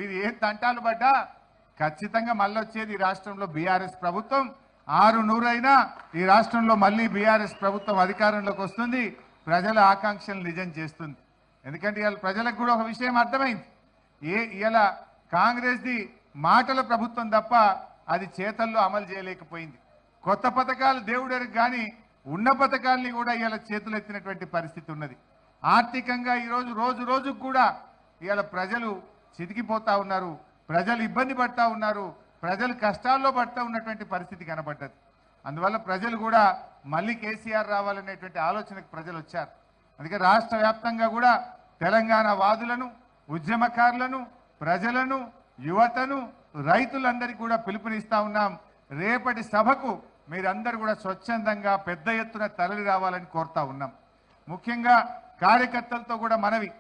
మీరు ఏం తంటాలు పడ్డా ఖచ్చితంగా మళ్ళీ వచ్చేది ఈ రాష్ట్రంలో బీఆర్ఎస్ ప్రభుత్వం. 600 అయినా ఈ రాష్ట్రంలో మళ్ళీ బీఆర్ఎస్ ప్రభుత్వం అధికారంలోకి వస్తుంది, ప్రజల ఆకాంక్షలు నిజం చేస్తుంది. ఎందుకంటే ఇవాళ ప్రజలకు కూడా ఒక విషయం అర్థమైంది. ఇవాళ కాంగ్రెస్ది మాటల ప్రభుత్వం తప్ప అది చేతల్లో అమలు చేయలేకపోయింది. కొత్త పథకాలు దేవుడరికి కానీ ఉన్న పథకాలని కూడా ఇవాళ చేతులెత్తినటువంటి పరిస్థితి ఉన్నది. ఆర్థికంగా ఈరోజు రోజు రోజుకు కూడా ఇవాళ ప్రజలు చితికిపోతా ఉన్నారు, ప్రజలు ఇబ్బంది పడతా ఉన్నారు, ప్రజలు కష్టాల్లో పడతా ఉన్నటువంటి పరిస్థితి కనబడ్డది. అందువల్ల ప్రజలు కూడా మళ్ళీ కేసీఆర్ రావాలనేటువంటి ఆలోచనకు ప్రజలు వచ్చారు. అందుకే రాష్ట్ర వ్యాప్తంగా కూడా తెలంగాణ వాదులను, ఉద్యమకారులను, ప్రజలను, యువతను, రైతులందరికీ కూడా పిలుపునిస్తా ఉన్నాం. రేపటి సభకు మీరందరూ కూడా స్వచ్ఛందంగా పెద్ద ఎత్తున తరలి రావాలని కోరుతా ఉన్నాం. ముఖ్యంగా కార్యకర్తలతో కూడా మనవి,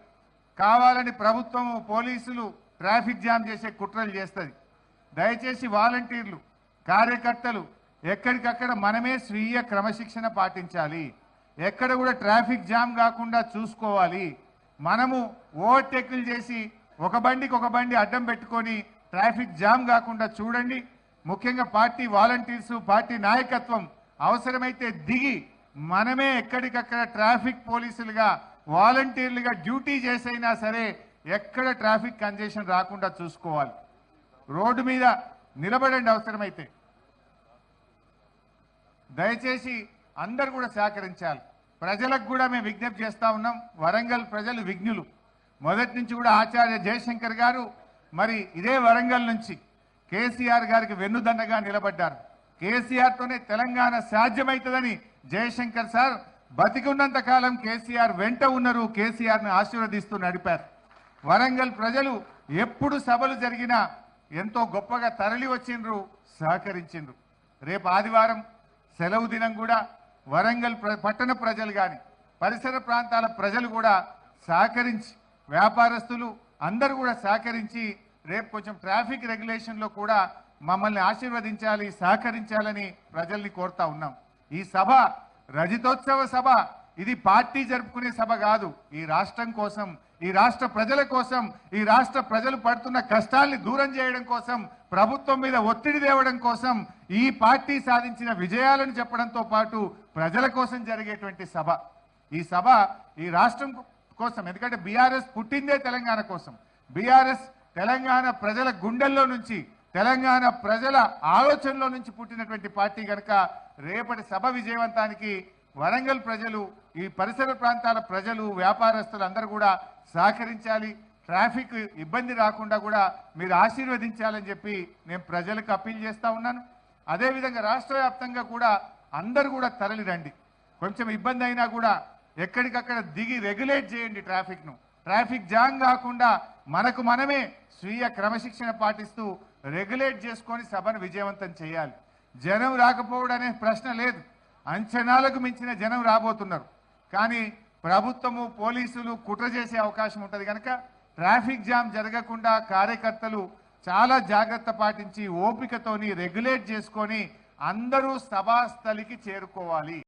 కావాలని ప్రభుత్వము పోలీసులు ట్రాఫిక్ జామ్ చేసే కుట్రలు చేస్తుంది. దయచేసి వాలంటీర్లు, కార్యకర్తలు ఎక్కడికక్కడ మనమే స్వీయ క్రమశిక్షణ పాటించాలి. ఎక్కడ కూడా ట్రాఫిక్ జామ్ కాకుండా చూసుకోవాలి. మనము ఓవర్టేకులు చేసి ఒక బండికి ఒక బండి అడ్డం పెట్టుకొని ట్రాఫిక్ జామ్ కాకుండా చూడండి. ముఖ్యంగా పార్టీ వాలంటీర్స్, పార్టీ నాయకత్వం అవసరమైతే దిగి మనమే ఎక్కడికక్కడ ట్రాఫిక్ పోలీసులుగా, వాలంటీర్లుగా డ్యూటీ చేసైనా సరే ఎక్కడ ట్రాఫిక్ కంజెషన్ రాకుండా చూసుకోవాలి. రోడ్డు మీద నిలబడండి అవసరమైతే. దయచేసి అందరు కూడా సహకరించాలి. ప్రజలకు కూడా మేము విజ్ఞప్తి చేస్తా ఉన్నాం. వరంగల్ ప్రజలు విజ్ఞులు. మొదటి నుంచి కూడా ఆచార్య జయశంకర్ గారు మరి ఇదే వరంగల్ నుంచి కేసీఆర్ గారికి వెన్నుదన్నగా నిలబడ్డారు. కేసీఆర్తోనే తెలంగాణ సాధ్యమవుతుందని జయశంకర్ సార్ బతికున్నంత కాలం కేసీఆర్ వెంట ఉన్నారు, కేసీఆర్ను ఆశీర్వదిస్తూ నడిపారు. వరంగల్ ప్రజలు ఎప్పుడు సభలు జరిగినా ఎంతో గొప్పగా తరలి వచ్చిండ్రు, సహకరించిండ్రు. రేపు ఆదివారం సెలవు దినం కూడా వరంగల్ పట్టణ ప్రజలు కానీ పరిసర ప్రాంతాల ప్రజలు కూడా సహకరించి, వ్యాపారస్తులు అందరూ కూడా సహకరించి రేపు కొంచెం ట్రాఫిక్ రెగ్యులేషన్లో కూడా మమ్మల్ని ఆశీర్వదించాలి, సహకరించాలని ప్రజల్ని కోరుతా ఉన్నాం. ఈ సభ రజతోత్సవ సభ, ఇది పార్టీ జరుపుకునే సభ కాదు. ఈ రాష్ట్రం కోసం, ఈ రాష్ట్ర ప్రజల కోసం, ఈ రాష్ట్ర ప్రజలు పడుతున్న కష్టాల్ని దూరం చేయడం కోసం, ప్రభుత్వం మీద ఒత్తిడి తేవడం కోసం, ఈ పార్టీ సాధించిన విజయాలను చెప్పడంతో పాటు ప్రజల కోసం జరిగేటువంటి సభ. ఈ సభ ఈ రాష్ట్రం కోసం. ఎందుకంటే బీఆర్ఎస్ పుట్టిందే తెలంగాణ కోసం. బీఆర్ఎస్ తెలంగాణ ప్రజల గుండెల్లో నుంచి, తెలంగాణ ప్రజల ఆలోచనలో నుంచి పుట్టినటువంటి పార్టీ కనుక రేపటి సభ విజయవంతానికి వరంగల్ ప్రజలు, ఈ పరిసర ప్రాంతాల ప్రజలు, వ్యాపారస్తులు అందరూ కూడా సహకరించాలి. ట్రాఫిక్ ఇబ్బంది రాకుండా కూడా మీరు ఆశీర్వదించాలని చెప్పి నేను ప్రజలకు అప్పీల్ చేస్తా ఉన్నాను. అదేవిధంగా రాష్ట్ర వ్యాప్తంగా కూడా అందరూ కూడా తరలి రండి. కొంచెం ఇబ్బంది అయినా కూడా ఎక్కడికక్కడ దిగి రెగ్యులేట్ చేయండి ట్రాఫిక్ను. ట్రాఫిక్ జామ్ కాకుండా మనకు మనమే స్వీయ క్రమశిక్షణ పాటిస్తూ రెగ్యులేట్ చేసుకొని సభను విజయవంతం చేయాలి. జనం రాకపోవడం అనే ప్రశ్న లేదు. అంచనాలకు మించిన జనం రాబోతున్నారు. కానీ ప్రభుత్వము, పోలీసులు కుట్ర చేసే అవకాశం ఉంటుంది కనుక ట్రాఫిక్ జామ్ జరగకుండా కార్యకర్తలు చాలా జాగ్రత్త పాటించి ఓపికతోని రెగ్యులేట్ చేసుకొని అందరూ సభాస్థలికి చేరుకోవాలి.